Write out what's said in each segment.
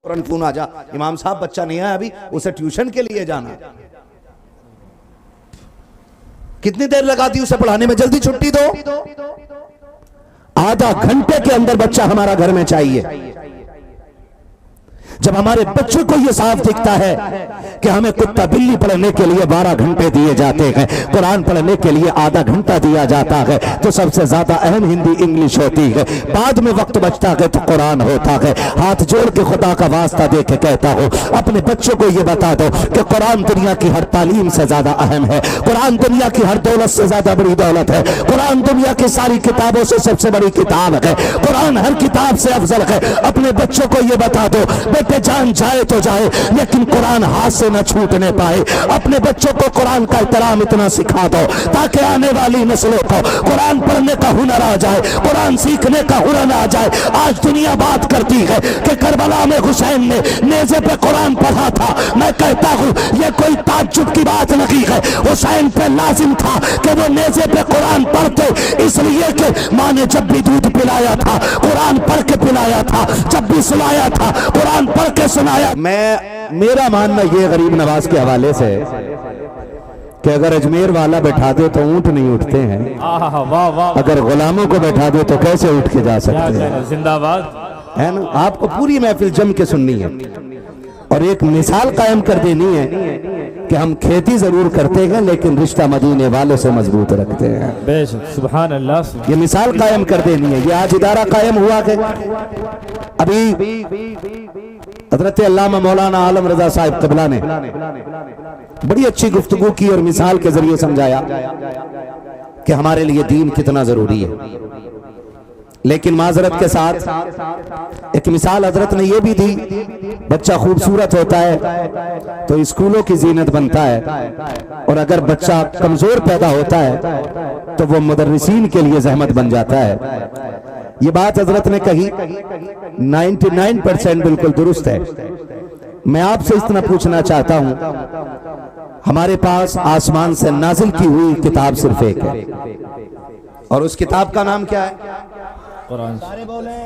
फौरन फोन आ जा, इमाम साहब बच्चा नहीं आया अभी, उसे ट्यूशन के लिए जाना। कितनी देर लगाती उसे पढ़ाने में, जल्दी छुट्टी दो। आधा घंटे के अंदर बच्चा हमारा घर में चाहिए। जब हमारे बच्चों को यह साफ दिखता है कि हमें कुत्ता बिल्ली पढ़ने के लिए 12 घंटे दिए जाते हैं, कुरान पढ़ने के लिए आधा घंटा दिया जाता है, तो सबसे ज्यादा अहम हिंदी इंग्लिश होती है, बाद में वक्त बचता है तो कुरान होता है। हाथ जोड़ के खुदा का वास्ता दे के कहता हो, अपने बच्चों को यह बता दो कि कुरान दुनिया की हर तालीम से ज्यादा अहम है, कुरान दुनिया की हर दौलत से ज्यादा बड़ी दौलत है, कुरान दुनिया की सारी किताबों से सबसे बड़ी किताब है, कुरान हर किताब से अफजल है। अपने बच्चों को यह बता दो, जान जाए तो जाए लेकिन कुरान हाथ से न छूटने पाए। अपने बच्चों को कुरान का एहतराम इतना सिखा दो ताकि आने वाली नस्लों को कुरान पढ़ने का हुनर आ जाए, कुरान सीखने का हुनर आ जाए। आज दुनिया बात करती है कि करबला में हुसैन ने नेज़े पे कुरान पढ़ा था। मैं कहता हूं यह कोई ताज्जुब की बात नहीं है, हुसैन पे लाजिम था कि वो नेज़े पे कुरान पढ़ते, इसलिए कि माँ ने जब भी दूध पिलाया था कुरान पढ़ के पिलाया था, जब भी सुलाया था कुरान पढ़ के सुनाया। मेरा मानना ये गरीब नवाज के हवाले से कि अगर अजमेर वाला बैठा दे तो ऊंट नहीं उठते हैं, अगर गुलामों को बैठा दे तो कैसे उठ के जा सकते हैं। जिंदाबाद है ना। आपको पूरी महफिल जम के सुननी है और एक मिसाल कायम कर देनी है कि हम खेती जरूर करते हैं लेकिन रिश्ता मदीने वालों से मजबूत रखते हैं। बेशक सुभान अल्लाह। ये मिसाल कायम कर देनी है। ये आज इदारा कायम हुआ है। अभी हजरत अल्लामा मौलाना आलम रजा साहिब क़िबला ने बड़ी अच्छी गुफ्तगू की और मिसाल के जरिए समझाया कि हमारे लिए दीन कितना जरूरी है। लेकिन माजरत के साथ एक मिसाल हजरत ने यह भी दी, बच्चा खूबसूरत होता है तो स्कूलों की जीनत बनता है, और अगर बच्चा कमजोर पैदा होता है तो वो मुदर्रिसीन के लिए जहमत बन जाता है। ये बात हजरत ने कही 99% बिल्कुल दुरुस्त है। मैं आपसे इतना पूछना चाहता हूं, हमारे पास आसमान से नाजिल की हुई किताब सिर्फ एक है और उस किताब का नाम क्या है? कुरान। सारे बोले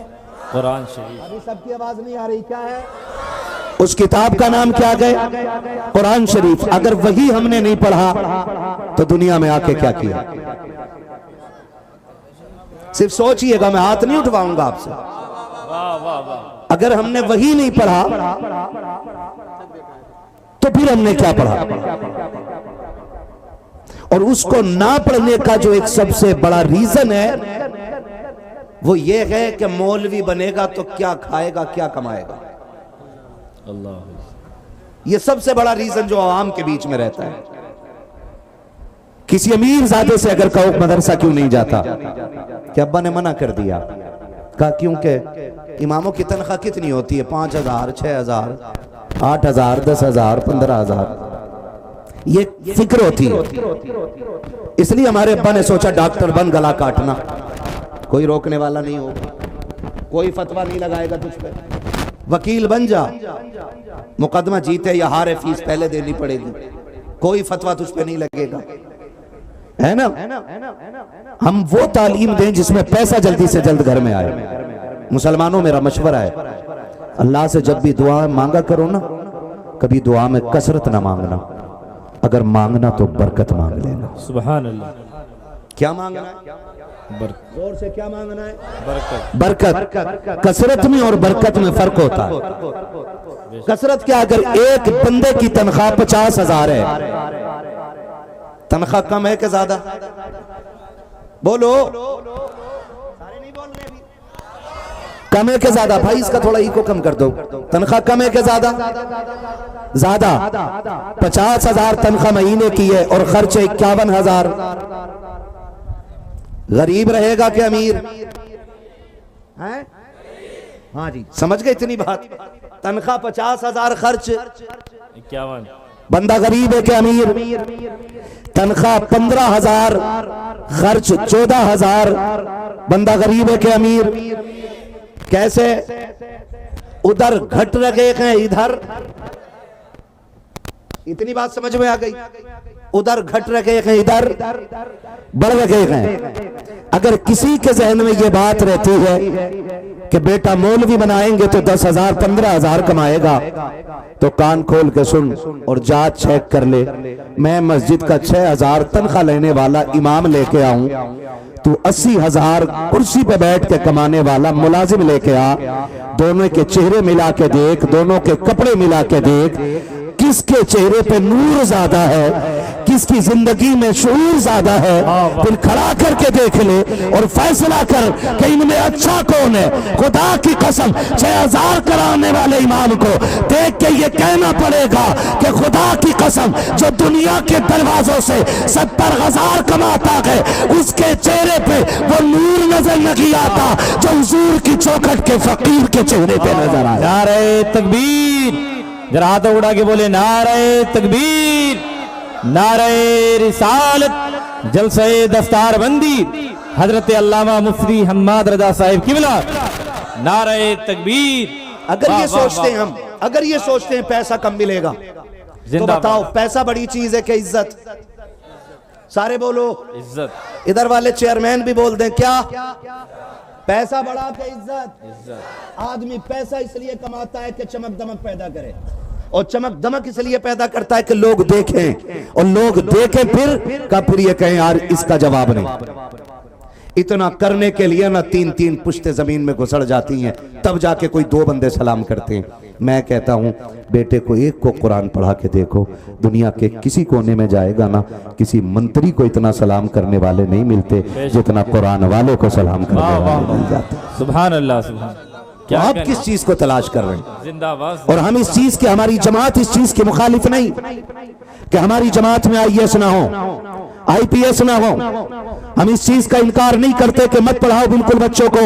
कुरान शरीफ। अभी सबकी आवाज नहीं आ रही, क्या है? उस किताब का नाम क्या है? कुरान शरीफ। अगर वही हमने नहीं पढ़ा तो दुनिया में आके क्या किया? सिर्फ सोचिएगा, मैं हाथ नहीं उठवाऊंगा आपसे। अगर हमने वही नहीं पढ़ा तो फिर हमने क्या पढ़ा? और उसको ना पढ़ने का जो एक सबसे बड़ा रीजन है वो ये है कि मौलवी बनेगा तो क्या खाएगा, क्या कमाएगा। अल्लाह। ये सबसे बड़ा रीजन जो आवाम के बीच में रहता है। किसी अमीर ज़ादे से अगर कहो मदरसा क्यों नहीं जाता, कि अब्बा ने मना कर दिया, कहा क्योंकि इमामों की तनख्वाह कितनी होती है? 5,000, 6,000, 8,000, 10,000, 15,000, ये फिक्र होती है। इसलिए हमारे अब्बा ने सोचा डॉक्टर बन, गला काटना, कोई रोकने वाला नहीं होगा, कोई फतवा नहीं लगाएगा तुझ पे। वकील बन जा, मुकदमा जीते या हारे फीस पहले देनी पड़ेगी, कोई फतवा तुझ पे नहीं लगेगा, है ना। हम वो तालीम दें जिसमें पैसा जल्दी से जल्द घर में आए। मुसलमानों मेरा मशवरा है, अल्लाह से जब भी दुआ मांगा करो ना, कभी दुआ में कसरत ना मांगना, अगर मांगना तो बरकत मांग लेना। सुभान अल्लाह। क्या मांगना है? जोर से क्या मांगना है? बरकत। बरकत। कसरत में और बरकत में फर्क होता है। कसरत क्या? अगर एक बंदे की तनख्वाह 50,000 है, तनख्वाह कम है कि ज्यादा? बोलो, सारे नहीं बोल रहे। कम है कि ज्यादा? भाई इसका थोड़ा इको कम कर दो। तनख्वाह कम है कि ज्यादा? ज्यादा। 50,000 तनख्वाह महीने की है और खर्चे 51,000। गरीब रहेगा कि अमीर है? हाँ जी, समझ गए इतनी बात। तनख्वाह 50,000, खर्च 51। बंदा गरीब है कि अमीर? तनख्वाह 15,000, खर्च 14,000, बंदा गरीब है कि अमीर? कैसे? उधर घट रहे हैं, इधर। इतनी बात समझ में आ गई? उधर घट रहे हैं, इधर बढ़ रहे हैं। अगर किसी के जहन में ये बात रहती है कि बेटा मौलवी बनाएंगे तो 10,000 15,000 कमाएगा, तो कान खोल के सुन और जांच चेक कर ले। मैं मस्जिद का 6,000 तनख्वाह लेने वाला इमाम लेके आऊं, तू 80,000 कुर्सी पे बैठ के कमाने वाला मुलाजिम लेके आ। दोनों के चेहरे मिला के देख, दोनों के कपड़े मिला के देख, किसके चेहरे पे नूर ज्यादा है, किसकी जिंदगी में शऊर ज्यादा है। फिर खड़ा करके देख ले और फैसला कर कि इनमें अच्छा कौन है। खुदा की कसम 6,000 कराने वाले इमाम को देख के ये कहना पड़ेगा कि खुदा की कसम जो दुनिया के दरवाजों से 70,000 कमाता है, उसके चेहरे पे वो नूर नजर नहीं आता जो हुजूर की चौखट के फकीर के चेहरे पे नजर आया। नारे तकबीर, जरा हाथ उड़ा के बोले नारे तकबीर, नारे रिसालत, जलसे दस्तार बंदी, हजरत अल्लामा मुफ्ती हम्माद रजा साहिब किबला, नारे तकबीर। अगर ये सोचते हैं हम, अगर ये सोचते हैं पैसा कम मिलेगा, तो बताओ पैसा बड़ी चीज है कि इज्जत? सारे बोलो इज्जत। इधर वाले चेयरमैन भी बोल दें क्या? पैसा बड़ा के इज्जत। आदमी पैसा इसलिए कमाता है कि चमक दमक पैदा करे, और चमक दमक इसलिए पैदा करता है कि लोग देखें, और लोग देखें फिर ये कहें यार इसका जवाब नहीं। इतना करने के लिए ना 3-3 पुश्ते जमीन में घुसड़ जाती हैं, तब जाके कोई 2 बंदे सलाम करते हैं। मैं कहता हूं बेटे को एक को कुरान पढ़ा के देखो, दुनिया के किसी कोने में जाएगा ना, किसी मंत्री को इतना सलाम करने वाले नहीं मिलते जितना कुरान वाले को सलाम करने वाले मिल जाते। सुभान अल्लाह, सुभान। तो आप किस चीज को तलाश कर रहे हैं? जिंदाबाद। और हम इस चीज के, हमारी जमात इस चीज की मुखालिफ नहीं कि हमारी जमात में IAS ना हो, IPS ना हो। हम इस चीज का इनकार नहीं करते कि मत पढ़ाओ बिल्कुल बच्चों को।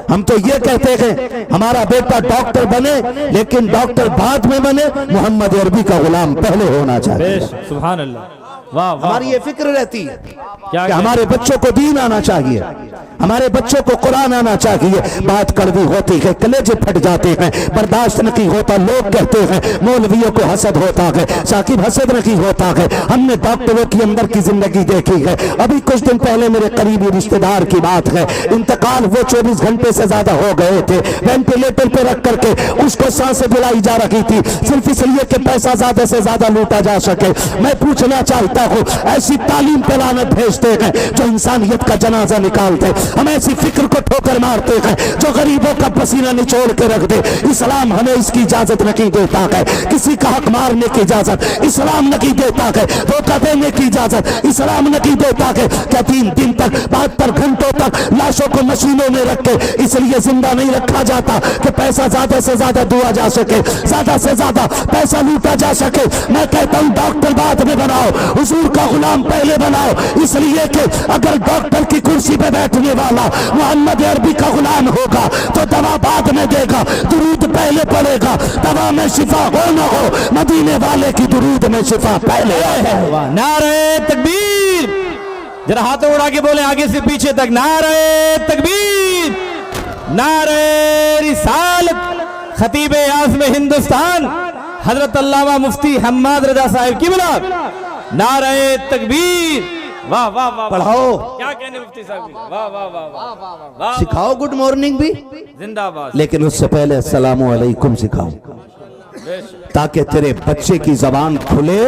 हम तो ये कहते हैं हमारा बेटा डॉक्टर बने, लेकिन डॉक्टर बाद में बने, मोहम्मद अरबी का गुलाम पहले होना चाहिए। सुभान अल्लाह, वाह वाह। हमारी ये फिक्र रहती है क्या कि हमारे बच्चों को दीन आना चाहिए, हमारे बच्चों को कुरान आना चाहिए। बात कड़वी होती है, कलेजे फट जाते हैं, बर्दाश्त नहीं होता। लोग कहते हैं मौलवियों को हसद होता है, साकिब हसद नहीं होता है। हमने डॉक्टरों की अंदर की जिंदगी देखी है। अभी कुछ दिन पहले मेरे करीबी रिश्तेदार की बात है, इंतकाल वो 24 घंटे से ज्यादा हो गए थे, वेंटिलेटर पे रख करके उसको सांसें दिलाई जा रही थी, सिर्फ इसलिए कि पैसा ज्यादा से ज्यादा लूटा जा सके। मैं पूछना चाहता हूं, ऐसी तालीम पे लानत भेजते हैं जो इंसानियत का जनाजा निकालते, हम ऐसी फिक्र को ठोकर मारते हैं जो गरीबों का पसीना निचोड़ के रख दे। इस्लाम हमें इसकी इजाजत नहीं देता है, किसी का हक मारने की इजाजत इस्लाम नहीं देता है, धोखा देने की इजाजत इस्लाम नहीं देता है। क्या 3 दिन तक 72 घंटों तक लाशों को मशीनों में रख के इसलिए जिंदा नहीं रखा जाता कि पैसा ज्यादा से ज्यादा दुआ जा सके, ज्यादा से ज्यादा पैसा लूटा जा सके? मैं कहता हूं डॉक्टर बाद में बनाओ, हुजूर का गुलाम पहले बनाओ, इसलिए कि अगर डॉक्टर की कुर्सी पे बैठने वाला मोहम्मद अरबी का गुलाम होगा तो दवा बाद में देगा, दुरूद पहले पड़ेगा। दवा में शिफा हो न हो, मदीने वाले की दुरूद में शिफा पहले आएगा। नारे तकबीर, जरा हाथ उड़ा के बोले आगे से पीछे तक, नारे तकबीर, नारे रिसालत, खतीब आज़म हिंदुस्तान हजरत अल्लामा मुफ्ती हम्माद रजा साहिब किबला, नारे तकबीर। वाह वाह वाह, पढ़ाओ, क्या कहने मुफ्ती साहब की, वाह वाह वाह वाह वाह। सिखाओ गुड मॉर्निंग भी, जिंदाबाद। लेकिन उससे पहले अस्सलामु अलैकुम सिखाओ, ताकि तेरे बच्चे की जबान खुले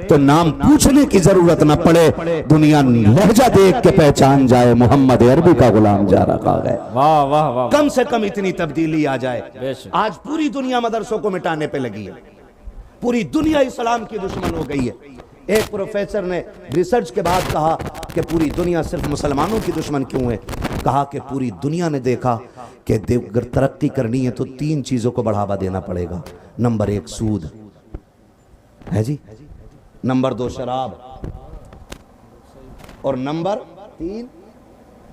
तो नाम पूछने की जरूरत न पड़े, दुनिया लहजा देख के पहचान जाए मोहम्मद अरबी का गुलाम जा रखा है। वाह वाह वाह। कम से कम इतनी तब्दीली आ जाए। आज पूरी दुनिया मदरसों को मिटाने पे लगी है, पूरी दुनिया इस्लाम की दुश्मन हो गई है। एक प्रोफेसर ने रिसर्च के बाद कहा कि पूरी दुनिया सिर्फ मुसलमानों की दुश्मन क्यों है? कहा कि पूरी दुनिया ने देखा कि अगर तरक्की करनी है तो 3 चीजों को बढ़ावा देना पड़ेगा। नंबर 1 सूद है जी, नंबर 2 शराब, और नंबर 3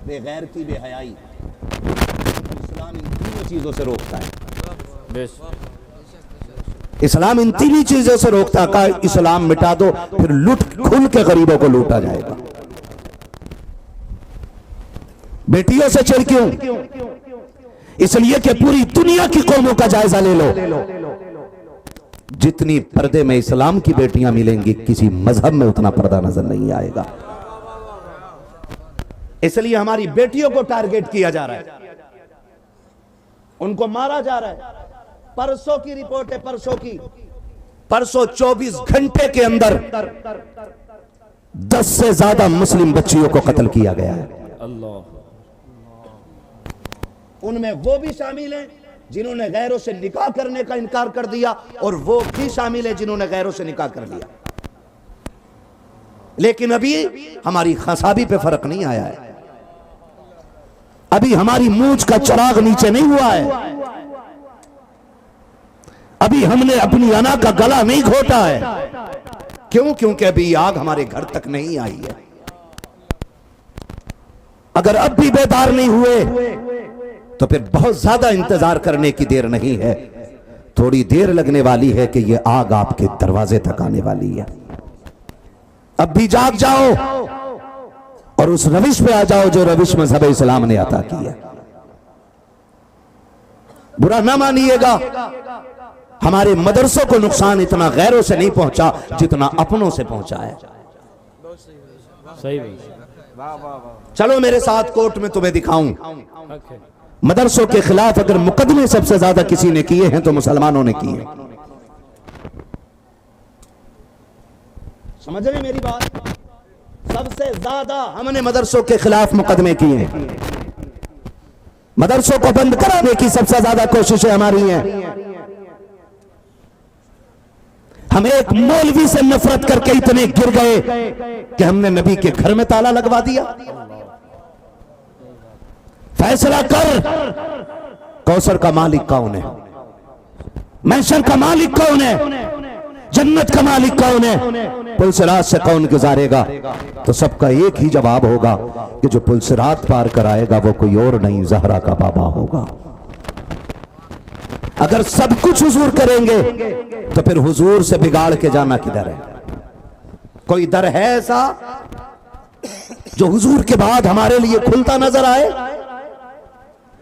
बेगैरती बेहयाई। इस्लाम इन 3 चीजों से रोकता है। इस्लाम इन 3 चीजों से रोकता है। कहा इस्लाम मिटा दो, फिर लूट खुल के गरीबों को लूटा जाएगा। बेटियों से चिढ़ क्यों? इसलिए कि पूरी दुनिया की कौमों का जायजा ले लो, जितनी पर्दे में इस्लाम की बेटियां मिलेंगी, किसी मजहब में उतना पर्दा नजर नहीं आएगा। इसलिए हमारी बेटियों को टारगेट किया जा रहा है, उनको मारा जा रहा है। परसों की रिपोर्ट है, परसों 24 घंटे के अंदर 10 से ज्यादा मुस्लिम बच्चियों को कत्ल किया गया है। अल्लाह। उनमें वो भी शामिल हैं जिन्होंने गैरों से निकाह करने का इनकार कर दिया, और वो भी शामिल है जिन्होंने गैरों से निकाह कर लिया। लेकिन अभी हमारी खसाबी पे फर्क नहीं आया है, अभी हमारी मूंछ का चिराग नीचे नहीं हुआ है, अभी हमने अपनी अना का गला नहीं घोटा है। क्यों? क्योंकि अभी आग हमारे घर तक नहीं आई है। अगर अब भी बेदार नहीं हुए तो फिर बहुत ज्यादा इंतजार करने की देर नहीं है, थोड़ी देर लगने वाली है कि यह आग आपके दरवाजे तक आने वाली है। अब भी जाग जाओ और उस रविश पे आ जाओ जो रविश मजहब इस्लाम ने अता की है। बुरा ना मानिएगा, हमारे मदरसों को नुकसान इतना गैरों से नहीं पहुंचा जितना अपनों से पहुंचा है। सही। चलो मेरे साथ कोर्ट में तुम्हें दिखाऊं। मदरसों के खिलाफ अगर मुकदमे सबसे ज्यादा किसी ने किए हैं तो मुसलमानों ने किए। समझ रहे मेरी बात? सबसे ज्यादा हमने मदरसों के खिलाफ मुकदमे किए हैं। मदरसों को बंद कराने की सबसे ज्यादा कोशिशें हमारी हैं। हम एक मौलवी से नफरत करके इतने गिर गए कि हमने नबी के घर में ताला लगवा दिया। फैसला कर, कौसर का मालिक कौन है, महशर का मालिक कौन है, जन्नत का मालिक कौन है, पुलसिरात से कौन गुजारेगा? तो सबका एक ही जवाब होगा कि जो पुलसिरात पार कराएगा वो कोई और नहीं, ज़हरा का बाबा होगा। अगर सब कुछ हुजूर करेंगे तो फिर हुजूर से बिगाड़ के जाना किधर है? कोई दर है ऐसा जो हुजूर के बाद हमारे लिए खुलता नजर आए?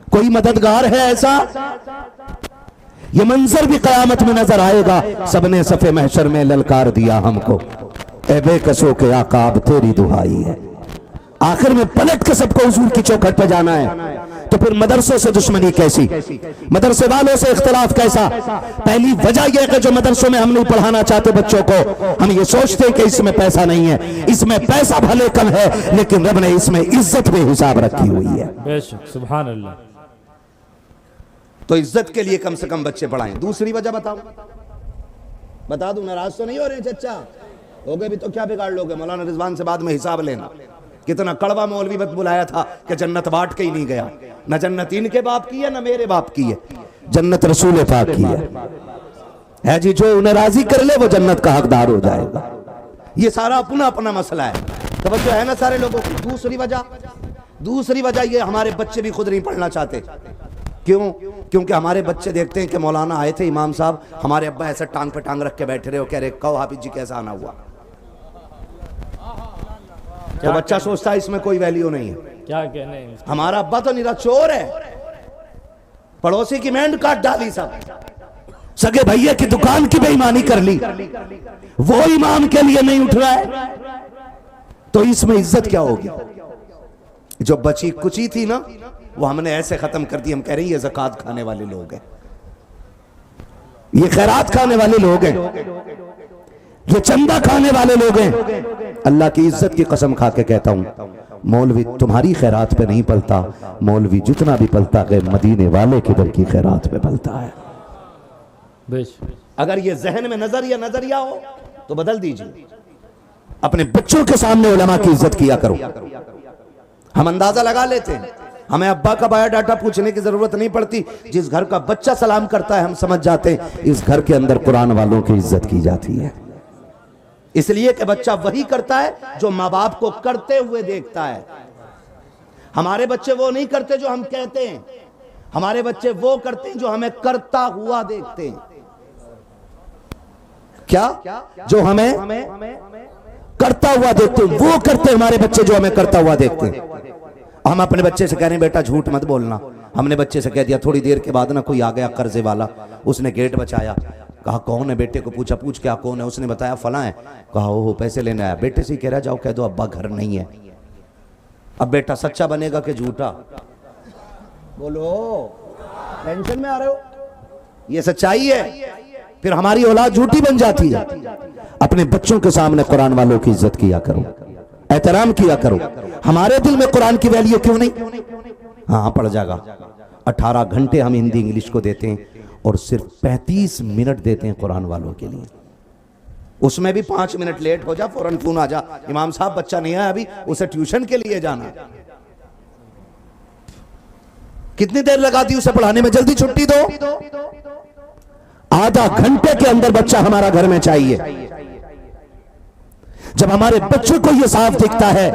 कोई मददगार है ऐसा? ये मंजर भी कयामत में नजर आएगा। सबने सफे महशर में ललकार दिया हमको, ए बेकसों के आकाब तेरी दुहाई है। आखिर में पलट के सबको हुजूर की चौखट पर जाना है। तो फिर मदरसों से दुश्मनी कैसी, मदरसे वालों से इख्तिलाफ कैसा? पहली वजह यह कि जो मदरसों में हम नहीं पढ़ाना चाहते बच्चों को, हम ये सोचते हैं कि इसमें पैसा नहीं है। इसमें पैसा भले कम है लेकिन रब ने इसमें इज्जत में हिसाब रखी हुई है। बेशक, सुभान अल्लाह। तो इज्जत के लिए कम से कम बच्चे पढ़ाएं। दूसरी वजह बताओ, बता दूं, नाराज तो नहीं हो रहे चचा? हो गए भी तो क्या बिगाड़ लोगे? मौलाना रिजवान से बाद में हिसाब लेना। कितना कड़वा मौलवी वक्त बुलाया था कि जन्नत बांट के ही नहीं गया। न जन्नत इनके बाप की है न मेरे बाप की है, जन्नत रसूल पाक की है जी। जो उन्हें राजी कर ले वो जन्नत का हकदार हो जाएगा। ये सारा अपना अपना मसला है, तवज्जो है ना सारे लोगों की। दूसरी वजह ये, हमारे बच्चे भी खुद नहीं पढ़ना चाहते। क्यों? क्योंकि हमारे बच्चे देखते हैं कि मौलाना आए थे इमाम साहब, हमारे अब्बा ऐसे टांग पे टांग रख के बैठे रहे हो, कह रहे कहो हाफिज जी कैसा आना हुआ। तो बच्चा सोचता है इसमें कोई वैल्यू नहीं है। क्या कहने, हमारा अब्बा तो निरा चोर है, पड़ोसी की मेंढ काट डाली, सब सगे भैया की दुकान की बेईमानी कर ली, वो इमाम के लिए नहीं उठ रहा है। तो इसमें इज्जत क्या होगी? जो बची कुची थी ना वो हमने ऐसे खत्म कर दी। हम कह रहे हैं ये ज़कात खाने वाले लोग हैं, ये खैरात खाने वाले लोग हैं, ये चंदा खाने वाले लोग हैं। अल्लाह की इज्जत की कसम खा के कहता हूं, मौलवी तुम्हारी खैरात पे नहीं पलता, मौलवी जितना भी पलता है मदीने वाले की दर की खैरात पे पलता है। अगर ये जहन में नजरिया हो तो बदल दीजिए। अपने बच्चों के सामने उलमा की इज्जत किया करो। हम अंदाजा लगा लेते हैं, हमें अब्बा का बायोडाटा पूछने की जरूरत नहीं पड़ती। जिस घर का बच्चा सलाम करता है हम समझ जाते हैं इस घर के अंदर कुरान वालों की इज्जत की जाती है। इसलिए कि बच्चा वही करता है जो माँ बाप को करते हुए देखता है। हमारे बच्चे वो नहीं करते जो हम कहते हैं, हमारे बच्चे वो करते हैं जो हमें करता हुआ देखते हैं। क्या? जो हमें करता हुआ देखते हैं वो करते हैं हमारे बच्चे, जो हमें करता हुआ देखते हैं। हम अपने बच्चे से कह रहे हैं बेटा झूठ मत बोलना। हमने बच्चे से कह दिया, थोड़ी देर के बाद ना कोई आ गया कर्जे वाला, उसने गेट बचाया। कहा कौन है? बेटे को पूछा, पूछ क्या कौन है? उसने बताया फला है। कहा ओहो पैसे लेने आया। बेटे से ही कह रहा जाओ कह दो अब्बा घर नहीं है। अब बेटा सच्चा बनेगा कि झूठा? बोलो, टेंशन में आ रहे हो? ये सच्चाई है। फिर हमारी औलाद झूठी बन जाती है। अपने बच्चों के सामने कुरान वालों की इज्जत किया करो, एहतराम किया करो। हमारे दिल में कुरान की वैल्यू क्यों नहीं? हाँ, पड़ जाएगा। 18 घंटे हम हिंदी इंग्लिश को देते हैं और सिर्फ 35 मिनट देते हैं कुरान वालों के लिए। उसमें भी 5 मिनट लेट हो जा फौरन फोन आ जा, इमाम साहब बच्चा नहीं आया अभी, उसे ट्यूशन के लिए जाना। कितनी देर लगा दी उसे पढ़ाने में? जल्दी छुट्टी दो। आधा घंटे के अंदर बच्चा हमारा घर में चाहिए। जब हमारे बच्चों को यह साफ दिखता है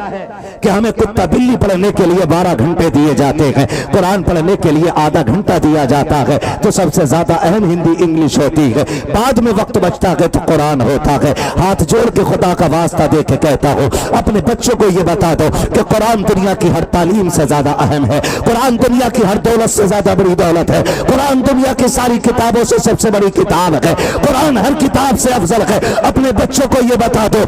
कि हमें कुत्ता बिल्ली पढ़ने के लिए 12 घंटे दिए जाते हैं, कुरान पढ़ने के लिए आधा घंटा दिया जाता है, तो सबसे ज्यादा अहम हिंदी इंग्लिश होती है, बाद में वक्त बचता है तो कुरान होता है। हाथ जोड़ के खुदा का वास्ता दे के कहता हूं, अपने बच्चों को यह बता दो कि कुरान दुनिया की हर तालीम से ज्यादा अहम है, कुरान दुनिया की हर दौलत से ज्यादा बड़ी दौलत है, कुरान दुनिया की सारी किताबों से सबसे बड़ी किताब है, कुरान हर किताब से अफजल है। अपने बच्चों को यह बता दो,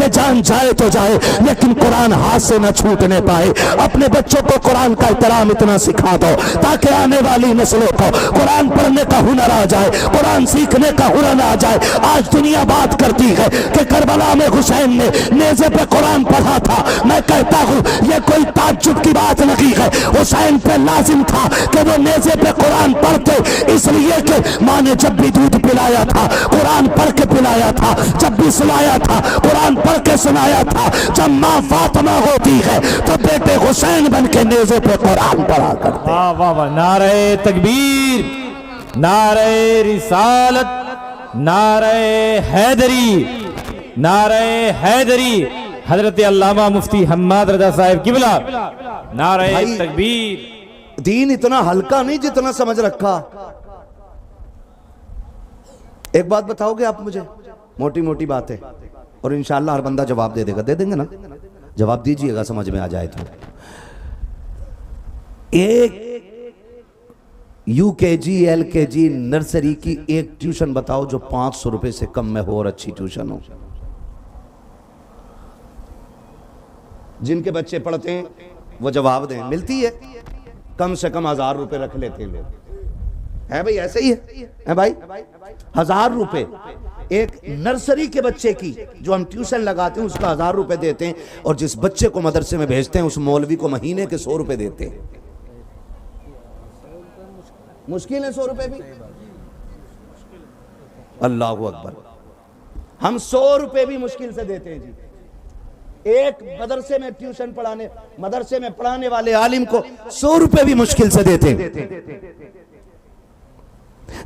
जान जाए तो जाए लेकिन कुरान हाथ से न छूटने पाए। अपने बच्चों को कुरान का एहतराम इतना सिखा दो ताकि आने वाली नस्लों को कुरान पढ़ने का हुनर आ जाए, कुरान सीखने का हुनर आ जाए। आज दुनिया बात करती है कि करबला में हुसैन ने नेज़े पे कुरान पढ़ा था। मैं कहता हूं यह कोई ताज्जुब की बात नहीं है। हुसैन पे लाजिम था कि वो नेज़े पे कुरान पढ़ते, इसलिए कि मां ने जब भी दूध पिलाया था कुरान पढ़ के पिलाया था, जब भी सुलाया था कुरान पढ़ के सुनाया था। जब मां फातिमा होती है तो बेटे हुसैन बन के नेज़े पे कुरान पढ़ा करते। वाह वाह वाह, नारे तकबीर, नारे रिसालत, नारे हैदरी, नारे हैदरी। हजरत अल्लामा मुफ्ती हम्माद रजा साहिब किबला, नारे तकबीर। दीन इतना हल्का नहीं जितना समझ रखा। एक बात बताओगे आप मुझे, मोटी मोटी बात है, और इंशाअल्लाह हर बंदा जवाब दे देगा। दे देंगे ना? जवाब दीजिएगा समझ में आ जाए तो। एक UKG LKG नर्सरी की एक ट्यूशन बताओ जो 500 रुपए से कम में हो और अच्छी ट्यूशन हो। जिनके बच्चे पढ़ते हैं वो जवाब दें। मिलती है कम से कम 1000 रुपए रख लेते हैं लोग। है भाई, ऐसे ही है भाई। 1000 रुपए एक नर्सरी के बच्चे की जो हम ट्यूशन लगाते हैं उसका 1000 रुपए देते हैं, और जिस बच्चे को मदरसे में भेजते हैं उस मौलवी को महीने के 100 रुपए देते हैं। मुश्किल है 100 रुपए भी। अल्लाह अकबर। हम 100 रुपए भी मुश्किल से देते हैं जी। एक मदरसे में ट्यूशन पढ़ाने, मदरसे में पढ़ाने वाले आलिम को 100 रुपए भी मुश्किल से देते हैं।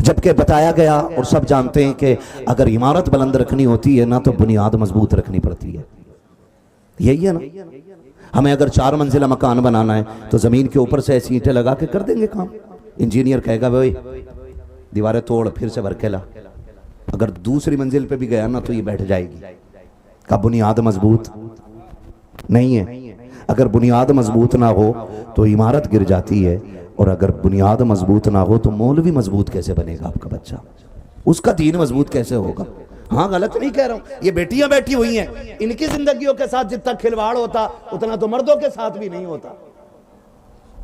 जबकि बताया गया और सब जानते हैं कि अगर इमारत बुलंद रखनी होती है ना तो बुनियाद मजबूत रखनी पड़ती है। यही है ना? हमें अगर 4 मंजिला मकान बनाना है तो जमीन के ऊपर से ऐसी ईंटें लगा के कर देंगे काम। इंजीनियर कहेगा भाई दीवारें तोड़ फिर से भर के ला। अगर दूसरी मंजिल पे भी गया ना तो ये बैठ जाएगी। का बुनियाद मजबूत नहीं है। अगर बुनियाद मजबूत ना हो तो इमारत गिर जाती है, और अगर बुनियाद मजबूत ना हो तो मौलवी मजबूत कैसे बनेगा आपका बच्चा? उसका दीन मजबूत कैसे होगा? हाँ, गलत नहीं कह रहा हूं। ये बेटियां बैठी हुई हैं, इनकी जिंदगियों के साथ जितना खिलवाड़ होता उतना तो मर्दों के साथ भी नहीं होता।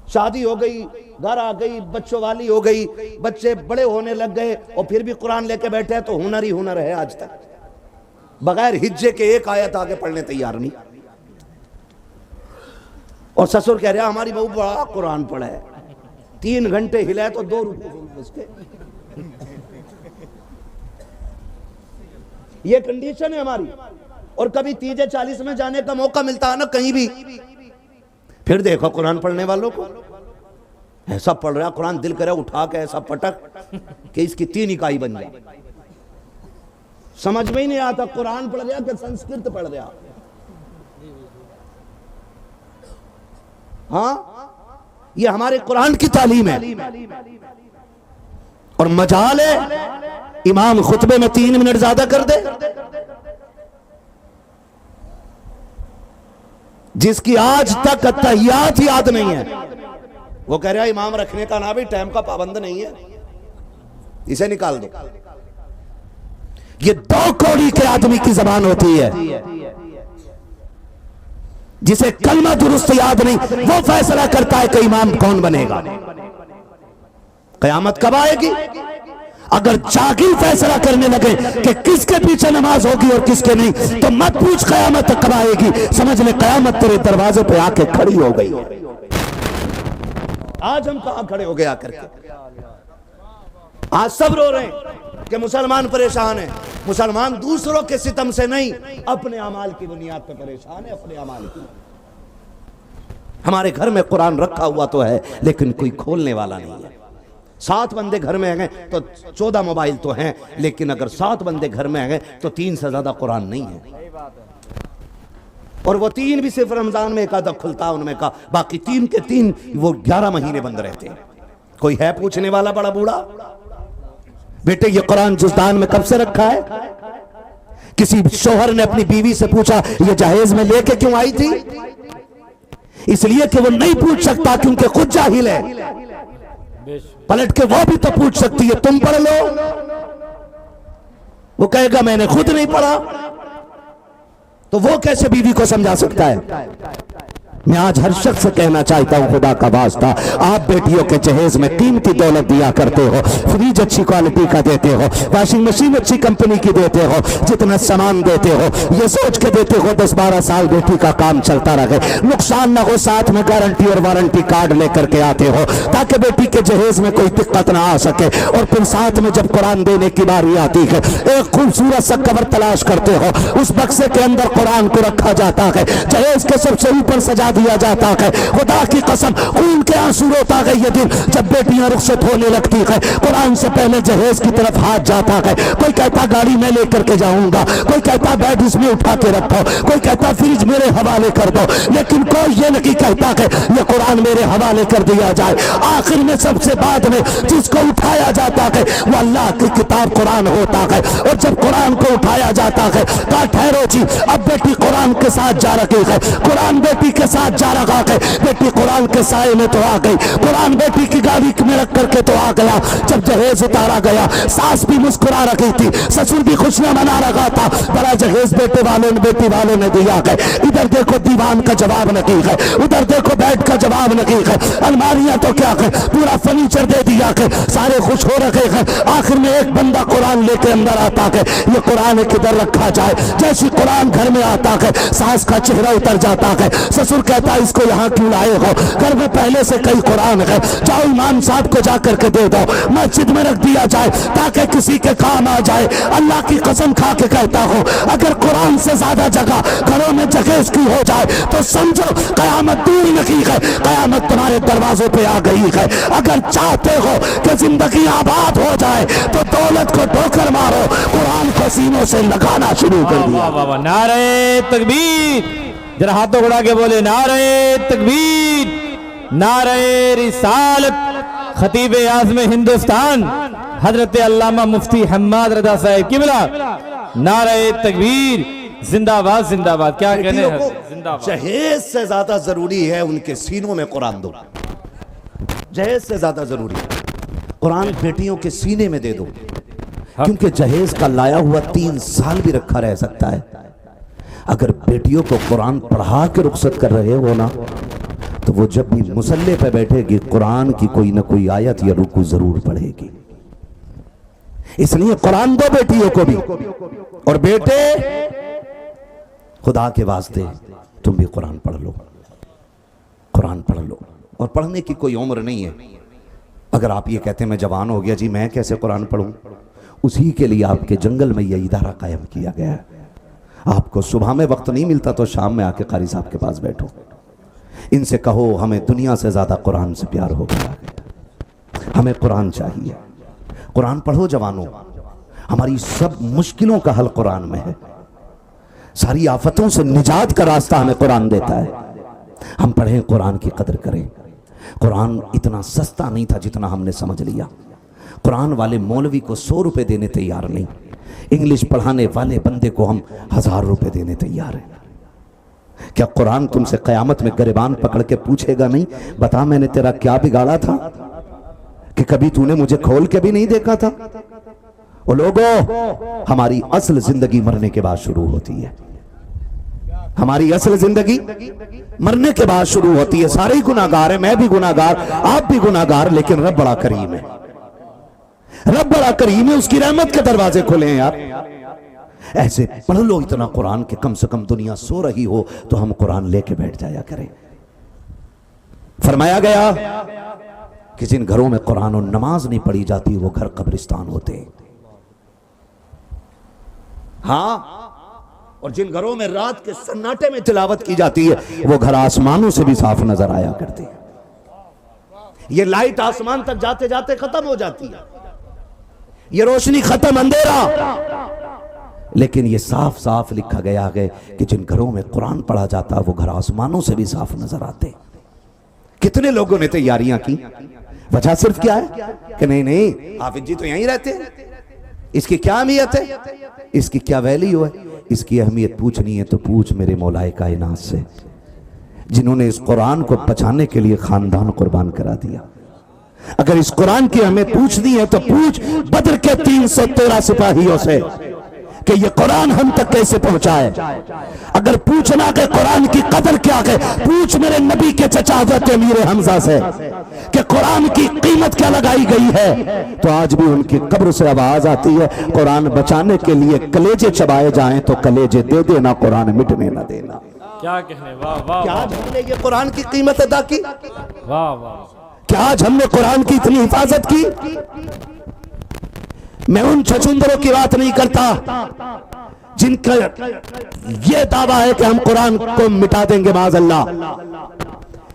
शादी हो गई, घर आ गई, बच्चों वाली हो गई, बच्चे बड़े होने लग गए और फिर भी कुरान लेके बैठे हैं तो हुनर ही हुनर है। आज तक बगैर हिज्जे के एक आयत आगे पढ़ने तैयार नहीं। और ससुर कह रहा हमारी बहू बड़ा कुरान पढ़ा है, 3 घंटे हिलाए तो 2 रुपए उसके। ये कंडीशन है हमारी। और कभी 30-40 में जाने का मौका मिलता है ना कहीं भी, फिर देखो कुरान पढ़ने वालों को ऐसा पढ़ रहा कुरान, दिल करे उठा के ऐसा पटक कि इसकी 3 इकाई बन जाए। समझ में ही नहीं आता कुरान पढ़ रहा कि संस्कृत पढ़ रहा। हाँ, ये हमारे कुरान की तालीम है। और मजाल है इमाम खुतबे में 3 मिनट ज्यादा कर दे। जिसकी आज तक तहियात याद नहीं है वो कह रहा है इमाम रखने का ना भी टाइम का पाबंद नहीं है, इसे निकाल दो। ये 2 कौड़ी के आदमी की जबान होती है। जिसे कलमा दुरुस्त याद नहीं, वो फैसला करता है कि इमाम कौन बनेगा। कयामत कब आएगी? अगर जागिर फैसला करने लगे कि किसके पीछे नमाज होगी और किसके नहीं, तो मत पूछ कयामत कब आएगी, समझ ले कयामत तेरे दरवाजे पे आके खड़ी हो गई। आज हम कहां खड़े हो गए आकर के? आज सब रो रहे हैं कि मुसलमान परेशान है। मुसलमान दूसरों के सितम से नहीं, अपने अमाल की बुनियाद पर परेशान है, अपने अमाल की। हमारे घर में कुरान रखा हुआ तो है, लेकिन कोई खोलने वाला नहीं है। 7 बंदे घर में हैं तो 14 मोबाइल तो हैं, लेकिन अगर 7 बंदे घर में हैं तो 3 से ज्यादा कुरान नहीं है। और वो 3 भी सिर्फ रमजान में एक आधा खुलता उनमें का, बाकी 3 के 3 वो 11 महीने बंद रहते हैं। कोई है पूछने वाला बड़ा बूढ़ा? बेटे ये कुरान जुज़दान में कब से रखा है? किसी शोहर ने अपनी बीवी से पूछा ये जहेज में लेके क्यों आई थी? इसलिए कि वो नहीं पूछ सकता क्योंकि खुद जाहिल है। पलट के वो भी तो पूछ सकती है, तुम पढ़ लो। वो कहेगा मैंने खुद नहीं पढ़ा, तो वो कैसे बीवी को समझा सकता है? मैं आज हर शख्स से कहना चाहता हूं, खुदा का वास्ता, आप बेटियों के जहेज में कीमती दौलत दिया करते हो, फ्रिज अच्छी क्वालिटी का देते हो, वॉशिंग मशीन अच्छी कंपनी की देते हो, जितना सामान देते हो ये सोच के देते हो 10-12 साल बेटी का काम चलता रहे, नुकसान ना हो, साथ में गारंटी और वारंटी कार्ड लेकर के आते हो ताकि बेटी के जहेज में कोई दिक्कत ना आ सके। और फिर साथ में जब कुरान देने की बारी आती है, एक खूबसूरत सा कवर तलाश करते हो, उस बक्से के अंदर कुरान को रखा जाता है, जहेज के सबसे ऊपर सजा दिया जाता है। खुदा की कसम खून के आंसू रोता है ये दिन जब बेटियां रुखसत होने लगती है। कुरान से पहले जहेज की तरफ हाथ जाता है। कोई कहता गाड़ी में लेकर के जाऊंगा, कोई कहता बेड इसमें उठा के रखो, कोई कहता फ्रिज मेरे हवाले कर दो, लेकिन कोई ये नहीं कहता कि ये कुरान मेरे हवाले कर दिया जाए। आखिर में सबसे बाद में जिसको उठाया जाता है वो अल्लाह की किताब कुरान होता है। और जब कुरान को उठाया जाता है, कहा ठहरो जी, अब बेटी कुरान के साथ जा रही है, कुरान बेटी के साथ जा रहा है, बेटी कुरान के साए में तो आ गई, कुरान बेटी की गाड़ी में रख करके तो आ गया। जब जहेज उतारा गया, सास भी मुस्कुरा रही थी, ससुर भी खुशियां मना रहा था, बड़ा जहेज बेटे वालों ने बेटी वालों ने दिया है। इधर देखो दीवान का जवाब नहीं है, उधर देखो बेड का जवाब नहीं है, अलमारियां तो क्या है, पूरा फर्नीचर दे दिया है, सारे खुश हो रखे हैं। आखिर में एक बंदा कुरान लेके अंदर आता है, ये कुरान किधर रखा जाए। जैसे कुरान घर में आता है, सास का चेहरा उतर जाता है, ससुर कहता है इसको यहाँ क्यों लाए हो, घर में पहले से कई कुरान है, जाओ इमाम साहब को जाकर के दे दो, मस्जिद में रख दिया जाए ताकि किसी के काम आ जाए। अल्लाह की कसम खा के कहता हूँ, अगर कुरान से ज्यादा जगह घरों में जगह इसकी हो जाए तो समझो कयामत दूर नहीं है, कयामत तुम्हारे दरवाजों पे आ गई है। अगर चाहते हो कि जिंदगी आबाद हो जाए तो दौलत को ठोकर मारो, कुरान को सीनों से लगाना शुरू कर दिया। नारे तकबीर, जरा हाथों उड़ा के बोले नारे तकबीर, नारे रिसालत। खतीब आज़म हिंदुस्तान हजरत अल्लामा मुफ्ती हम्माद रजा साहब किबला, नारे तकबीर, जिंदाबाद जिंदाबाद। क्या कहने हैं, जिंदाबाद। जहेज से ज्यादा जरूरी है उनके सीनों में कुरान दो, जहेज से ज्यादा जरूरी है कुरान बेटियों के सीने में दे दो, क्योंकि जहेज का लाया हुआ 3 साल भी रखा रह सकता है। अगर बेटियों को कुरान पढ़ा के रुखसत कर रहे हो ना, तो वो जब भी मुसल्ले पे बैठेगी कुरान की कोई ना कोई आयत या रुकू जरूर पढ़ेगी। इसलिए कुरान दो बेटियों को भी। और बेटे खुदा के वास्ते तुम भी कुरान पढ़ लो, कुरान पढ़ लो। और पढ़ने की कोई उम्र नहीं है। अगर आप ये कहते हैं मैं जवान हो गया जी, मैं कैसे कुरान पढ़ूं, उसी के लिए आपके जंगल में यह इदारा कायम किया गया है। आपको सुबह में वक्त नहीं मिलता तो शाम में आके कारी साहब के पास बैठो, इनसे कहो हमें दुनिया से ज्यादा कुरान से प्यार हो गया, हमें कुरान चाहिए। कुरान पढ़ो जवानों, हमारी सब मुश्किलों का हल कुरान में है, सारी आफतों से निजात का रास्ता हमें कुरान देता है। हम पढ़ें, कुरान की कदर करें। कुरान इतना सस्ता नहीं था जितना हमने समझ लिया। कुरान वाले मौलवी को 100 रुपए देने तैयार नहीं, इंग्लिश पढ़ाने वाले बंदे को हम 1000 रुपए देने तैयार हैं। क्या कुरान तुमसे कयामत में गिरबान पकड़ के पूछेगा नहीं, बता मैंने तेरा क्या बिगाड़ा था कि कभी तूने मुझे खोल के भी नहीं देखा था? ओ लोगों, हमारी असल जिंदगी मरने के बाद शुरू होती है। हमारी असल जिंदगी मरने के बाद शुरू होती है। सारे ही गुनाहगार हैं, मैं भी गुनाहगार, आप भी गुनाहगार, लेकिन रब बड़ा करीम है। रब बड़ा करीम है, उसकी रहमत के दरवाजे खुले हैं यार। ऐसे पढ़ लो इतना कुरान के कम से कम दुनिया सो रही हो तो हम कुरान लेके बैठ जाया करें। फरमाया गया कि जिन घरों में कुरान और नमाज नहीं पढ़ी जाती वो घर कब्रिस्तान होते हैं। हाँ, और जिन घरों में रात के सन्नाटे में तिलावत की जाती है वो घर आसमानों से भी साफ नजर आया करते हैं। ये लाइट आसमान तक जाते जाते खत्म हो जाती है, ये रोशनी खत्म, अंधेरा। लेकिन ये साफ साफ लिखा गया है कि जिन घरों में कुरान पढ़ा जाता वो घर आसमानों से भी साफ नजर आते। कितने लोगों ने तैयारियां की, वजह सिर्फ क्या है कि नहीं हाफिज जी तो यहीं रहते हैं, इसकी क्या अहमियत है, इसकी क्या वैल्यू है। इसकी अहमियत पूछनी है तो पूछ मेरे मौलाए कायनात से, जिन्होंने इस कुरान को बचाने के लिए खानदान कुर्बान करा दिया। अगर इस कुरान की हमें पूछनी है तो पूछ बद्र के 313 सिपाहियों से कि ये कुरान हम तक कैसे पहुंचाए। अगर पूछना कि कुरान की कदर क्या है, पूछ मेरे नबी के चचा हज़रत अमीर हमजा से कि कुरान की कीमत क्या लगाई गई है। तो आज भी उनकी कब्र से आवाज आती है, कुरान बचाने के लिए कलेजे चबाए जाएं तो कलेजे दे देना, कुरान मिटने ना देना। क्या कहने, वाह वाह। क्या आज हमने ये कुरान की कीमत अदा की? वाह वाह। क्या आज हमने कुरान की इतनी हिफाजत की? मैं उन छछुंदरों की बात नहीं करता जिनका यह दावा है कि हम कुरान को मिटा देंगे, माज़ अल्लाह।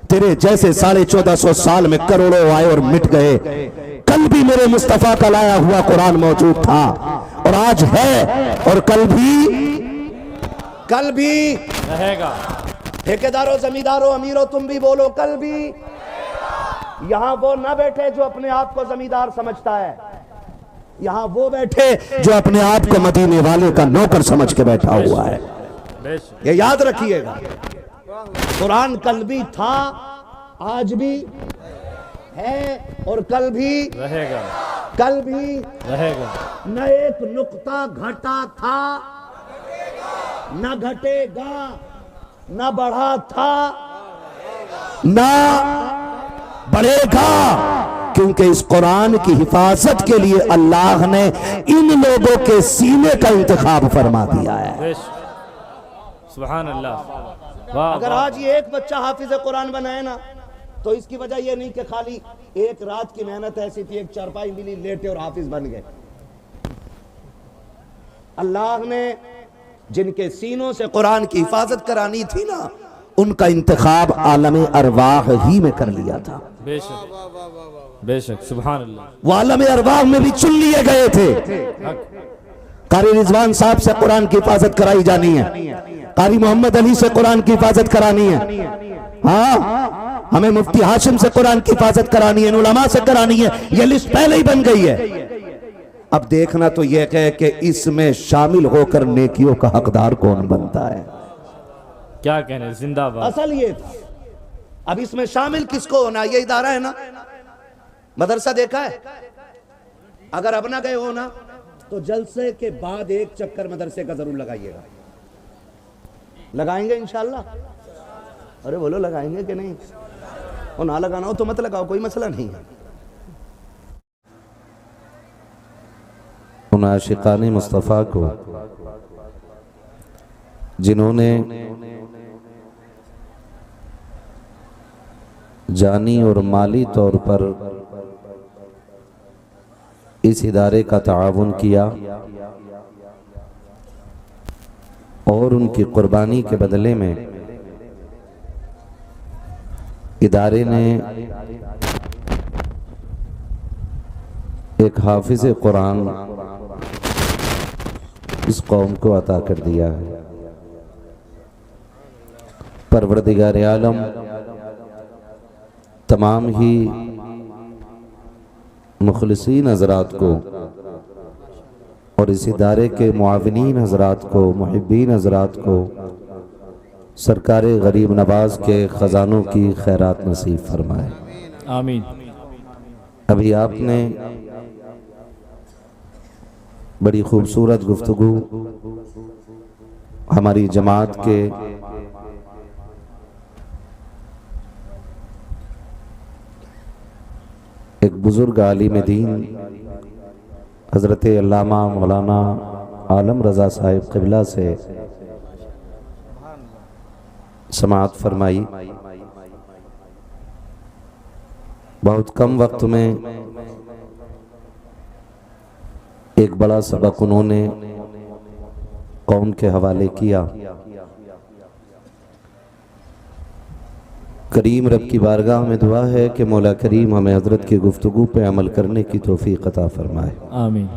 तेरे जैसे 1450 साल में करोड़ों आए और मिट गए। कल भी मेरे मुस्तफा का लाया हुआ कुरान मौजूद था और आज है और कल भी रहेगा। ठेकेदारों, जमींदारों, अमीरों, तुम भी बोलो कल भी। यहां वो ना बैठे जो अपने आप को जमींदार समझता है, यहां वो बैठे जो अपने आप को मदीने वाले का नौकर समझ के बैठा हुआ है। ये याद रखिएगा, कुरान कल भी था, आज भी है और कल भी रहेगा, कल भी रहेगा। न एक नुक्ता घटा था, न घटेगा, न बढ़ा था, न बढ़ेगा, क्योंकि इस कुरान की हिफाजत के लिए अल्लाह ने इन लोगों के सीने का इंतखाब फरमा दिया है। सुभान अल्लाह। अगर आज ये एक बच्चा हाफिज कुरान बनाए ना तो इसकी वजह ये नहीं कि खाली एक रात की मेहनत ऐसी थी, एक चारपाई मिली, लेटे और हाफिज बन गए। अल्लाह ने जिनके सीनों से कुरान की हिफाजत करानी थी ना, उनका इंतखाब आलम अरवाह ही में कर लिया था। बेशक बेशक, सुभान अल्लाह। वो आलम अरवाह में भी चुन लिए गए थे। कारी रिजवान साहब से कुरान की हिफाजत कराई जानी है, कारी मोहम्मद अली से कुरान की हिफाजत करानी है, हाँ हमें मुफ्ती हाशिम से कुरान की हिफाजत करानी है, उलमा से करानी है। ये लिस्ट पहले ही बन गई है। अब देखना तो यह है कि इसमें शामिल होकर नेकियों का हकदार कौन बनता है। क्या कहने, जिंदाबाद। असल ये था, अब इसमें शामिल किसको होना, ये इदारा है ना। मदरसा देखा है, अगर अब ना गए हो ना तो जलसे के बाद एक चक्कर मदरसे का जरूर लगाइएगा। लगाएंगे इंशाल्लाह? अरे बोलो लगाएंगे कि नहीं? और ना लगाना हो तो मत लगाओ, कोई मसला नहीं है। उन आशिकाने मुस्तफ़ा को जिन्होंने जानी और माली तौर पर इस इदारे का ताआवुन किया और उनकी कुर्बानी के बदले में इदारे ने एक हाफिज कुरान इस कौम को अता कर दिया है। परवरदिगार आलम तमाम ही मुखलिसीन हज़रात को और इस इदारे के मुआविनीन हज़रात को, मुहिब्बीन हज़रात को सरकार गरीब नवाज के ख़जानों की खैरात नसीब फरमाए, आमीन। अभी आपने बड़ी खूबसूरत गुफ्तगू हमारी जमात के एक बुज़ुर्ग आलिम दीन हज़रत अल्लामा मौलाना आलम रज़ा साहिब क़िबला से समाअत फरमाई। बहुत कम वक्त में एक बड़ा सबक उन्होंने कौम के हवाले किया। करीम रब की बारगाह में दुआ है कि मौला करीम हमें हज़रत की गुफ्तगू पे अमल करने की तौफीक अता फरमाए, आमीन।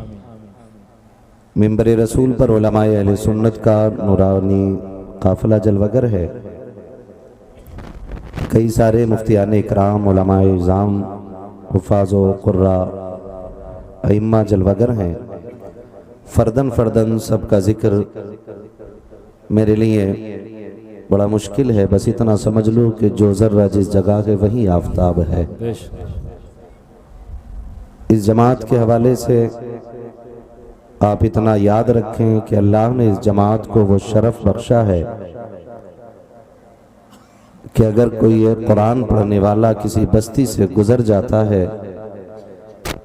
मिंबर रसूल पर उलमाए अहले सुन्नत का नूरानी काफ़िला जलवगर है। कई सारे मुफ्तियान इकराम, उलमाए इज़ाम, हुफ़ाज़ व क़ुर्रा, अइम्मा जलवगर हैं। फ़र्दन फ़र्दन सबका ज़िक्र मेरे लिए बड़ा मुश्किल है। बस इतना समझ लो कि जो ज़र्रा जिस जगह है वही आफताब है। इस जमात के हवाले से आप इतना याद रखें कि अल्लाह ने इस जमात को वो शरफ़ बख्शा है कि अगर कोई ये कुरान पढ़ने वाला किसी बस्ती से गुज़र जाता है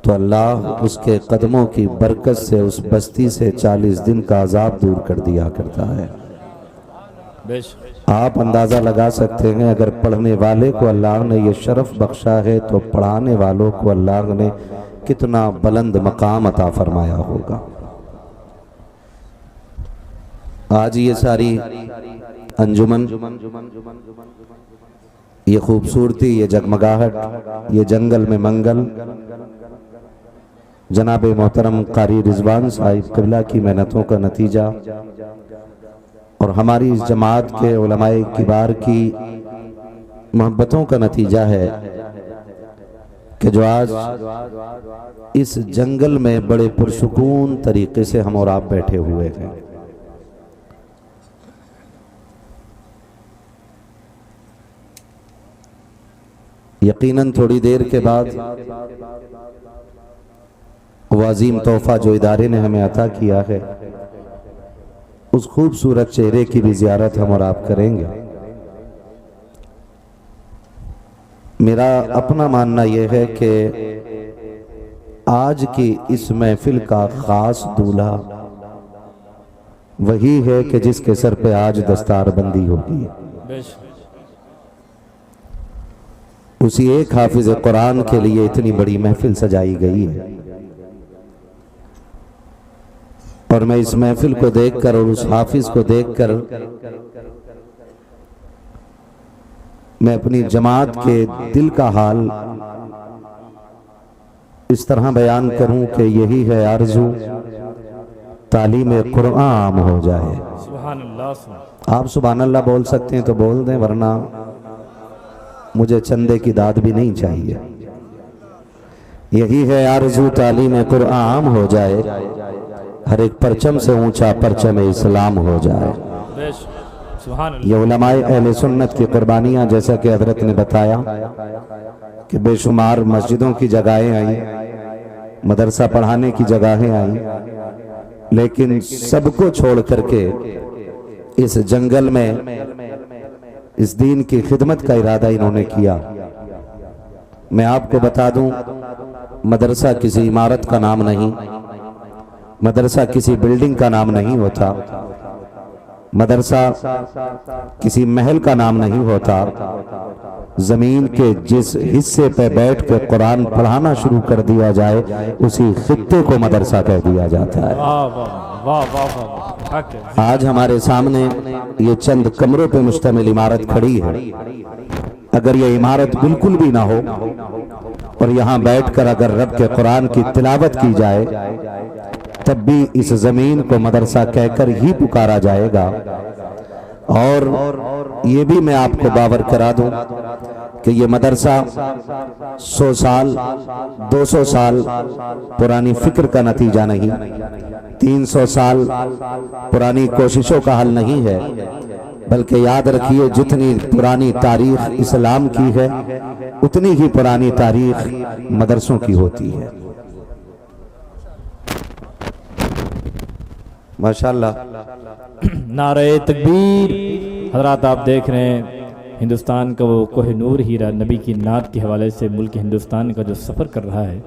तो अल्लाह उसके कदमों की बरकत से उस बस्ती से 40 दिन का अजाब दूर कर दिया करता है। आप अंदाज़ा लगा सकते हैं अगर पढ़ने वाले को अल्लाह ने ये शरफ़ बख्शा है तो पढ़ाने वालों को अल्लाह ने कितना बुलंद मकाम अता फरमाया होगा। आज ये सारी अंजुमन, ये खूबसूरती, ये जगमगाहट, ये जंगल में मंगल जनाब मोहतरम कारी रिजवान साहिब क़िबला की मेहनतों का नतीजा और हमारी इस जमात के उलमाए किबार की मोहब्बतों का नतीजा है कि जो आज इस जंगल में बड़े पुरसुकून तरीके से हम और आप बैठे हुए हैं। यकीनन थोड़ी देर के बाद वो अजीम तोहफा जो इदारे ने हमें अता किया है उस खूबसूरत चेहरे की भी ज़ियारत हम और आप करेंगे। मेरा अपना मानना यह है कि आज की इस महफिल का ख़ास दूल्हा वही है कि जिसके सर पे आज दस्तारबंदी होगी। उसी एक हाफिज कुरान के लिए इतनी बड़ी महफिल सजाई गई है और मैं इस महफिल को देखकर और उस हाफिज को देखकर मैं अपनी जमात के दिल का हाल इस तरह बयान करूं कि यही है आरज़ू, तालीम कुरान आम हो जाए। सुभान अल्लाह। आप सुभान अल्लाह बोल सकते हैं तो बोल दें, वरना मुझे चंदे की दाद भी नहीं चाहिए। यही है आरज़ू, तालीम कुरान आम हो जाए, हर एक परचम से ऊंचा परचम इस्लाम हो जाए। ये उलमाए अहले सुन्नत की कुर्बानियाँ, जैसा कि हजरत ने बताया कि बेशुमार मस्जिदों की जगहें आई, मदरसा पढ़ाने की जगहें आई, लेकिन सबको छोड़ करके इस जंगल में इस दीन की खिदमत का इरादा इन्होंने किया। मैं आपको बता दूं, मदरसा किसी इमारत का नाम नहीं, मदरसा किसी बिल्डिंग का नाम नहीं होता, मदरसा किसी महल का नाम नहीं होता। जमीन के जिस हिस्से पे बैठ के कुरान पढ़ाना शुरू कर दिया जाए उसी खित्ते को मदरसा कह दिया जाता है। आज हमारे सामने ये चंद कमरों पे मुश्तमिल इमारत खड़ी है। अगर ये इमारत बिल्कुल भी ना हो और यहाँ बैठकर अगर रब के कुरान की तिलावत की जाए तब भी इस जमीन को मदरसा कहकर ही पुकारा जाएगा। और ये भी मैं आपको बावर करा दूं कि ये मदरसा 100 साल 200 साल पुरानी फिक्र का नतीजा नहीं, 300 साल पुरानी कोशिशों का हल नहीं है, बल्कि याद रखिए जितनी पुरानी तारीख इस्लाम की है उतनी ही पुरानी तारीख मदरसों की होती है। माशाअल्लाह। नारे तकबीर। हजरात आप देख रहे हैं हिंदुस्तान का वो कोहिनूर हीरा नबी की नात के हवाले से मुल्क हिंदुस्तान का जो सफ़र कर रहा है,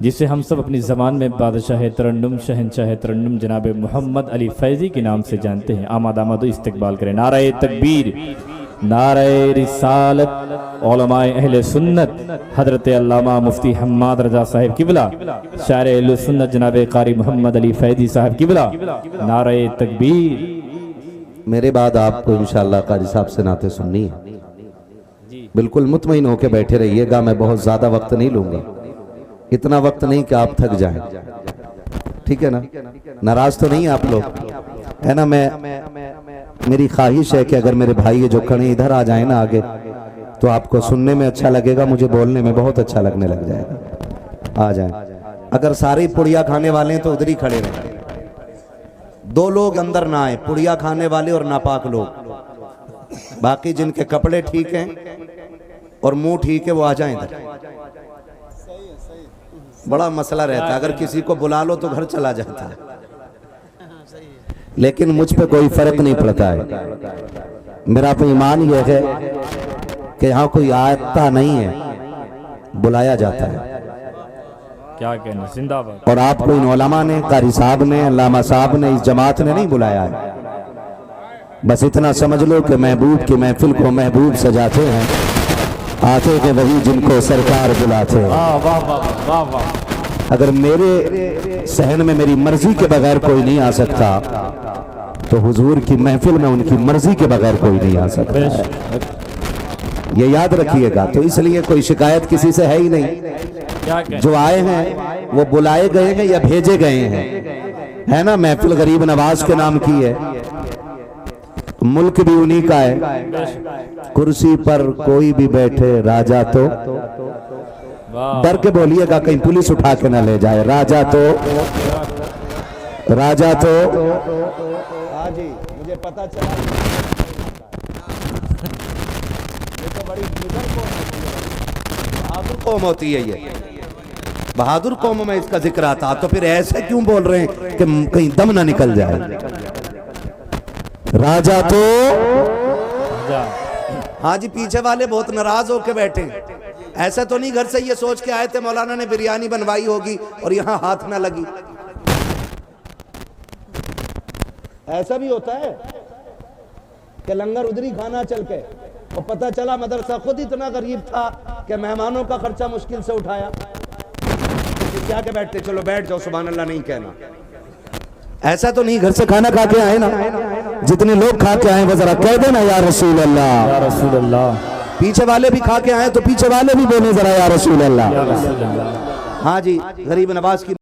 जिसे हम सब अपनी ज़बान में बादशाह तरन्नुम शहंशाह तरन्नुम जनाब मोहम्मद अली फैज़ी के नाम से जानते हैं। आमाद आमाद इस्तकबाल करें। नारे तकबीर, नारे रिसालत, उलमाए अहले सुन्नत हज़रत अल्लामा मुफ्ती हम्माद रज़ा साहिब किबला, शायर अहले सुन्नत जनाब कारी मोहम्मद अली फैज़ी साहिब किबला, नारे तकबीर। मेरे बाद आपको इंशाअल्लाह कारी साहब से नाते सुननी है। बिल्कुल मुतमईन होकर बैठे रहिएगा, मैं बहुत ज़्यादा वक्त नहीं लूँगा, इतना वक्त नहीं कि आप थक जाएं, ठीक है ना? नाराज तो नहीं आप लोग, है ना? मेरी ख्वाहिश है कि अगर मेरे भाई ये जो खड़े इधर आ जाए ना आगे, तो आपको सुनने में अच्छा लगेगा, मुझे बोलने में बहुत अच्छा लगने लग जाएगा। आ जाए। अगर सारे पुड़िया खाने वाले हैं तो उधर ही खड़े रहें, दो लोग अंदर ना आए, पुड़िया खाने वाले और नापाक लोग। बाकी जिनके कपड़े ठीक हैं और मुंह ठीक है वो आ जाएं इधर। बड़ा मसला रहता है, अगर किसी को बुला लो तो घर चला जाता है, लेकिन मुझ पे कोई फर्क नहीं पड़ता है। मेरा तो ईमान यह है कि यहाँ कोई आता नहीं है, बुलाया जाता है। क्या कहना, जिंदाबाद। और आपको इन उलमा ने, कारी साहब ने, अल्लामा साहब ने, इस जमात ने नहीं बुलाया है। बस इतना समझ लो कि महबूब की महफिल को महबूब सजाते हैं, आते हैं वही जिनको सरकार बुलाते हैं। वाह वाह वाह वाह वाह। अगर मेरे सहन में मेरी मर्जी के बगैर कोई नहीं आ सकता, तो हुजूर की महफिल में उनकी मर्जी के बगैर कोई नहीं आ सकता। ये याद रखिएगा। तो इसलिए कोई शिकायत किसी से है ही नहीं। जो आए हैं वो बुलाए गए हैं या भेजे गए हैं, है ना? महफिल गरीब नवाज के नाम की है, मुल्क भी उन्हीं का है। कुर्सी पर कोई भी बैठे राजा तो, डर के बोलिएगा कहीं पुलिस उठा के ना ले जाए। राजा तो हाँ जी, मुझे पता चला। ये तो बड़ी बहादुर कौम होती है, ये बहादुर कौम में इसका जिक्र आता। तो फिर ऐसे क्यों बोल रहे हैं कि कहीं दम ना निकल जाए? राजा तो हाँ जी, पीछे वाले बहुत नाराज होके बैठे। ऐसा तो नहीं घर से ये सोच के आए थे मौलाना ने बिरयानी बनवाई होगी और यहाँ हाथ ना लगी। ऐसा भी होता है कि लंगर उधरी खाना चल के, और पता चला मदरसा खुद इतना गरीब था कि मेहमानों का खर्चा मुश्किल से उठाया। तो क्या के बैठते, चलो बैठ जाओ, सुभान अल्लाह नहीं कहना। ऐसा तो नहीं घर से खाना खा के आए ना, जितने लोग खा के आए वो जरा कह देना या रसूल अल्लाह, या रसूल अल्लाह। पीछे वाले भी खा के आए तो पीछे वाले भी बोले जरा या रसूल अल्लाह। हाँ जी, गरीब नवाज की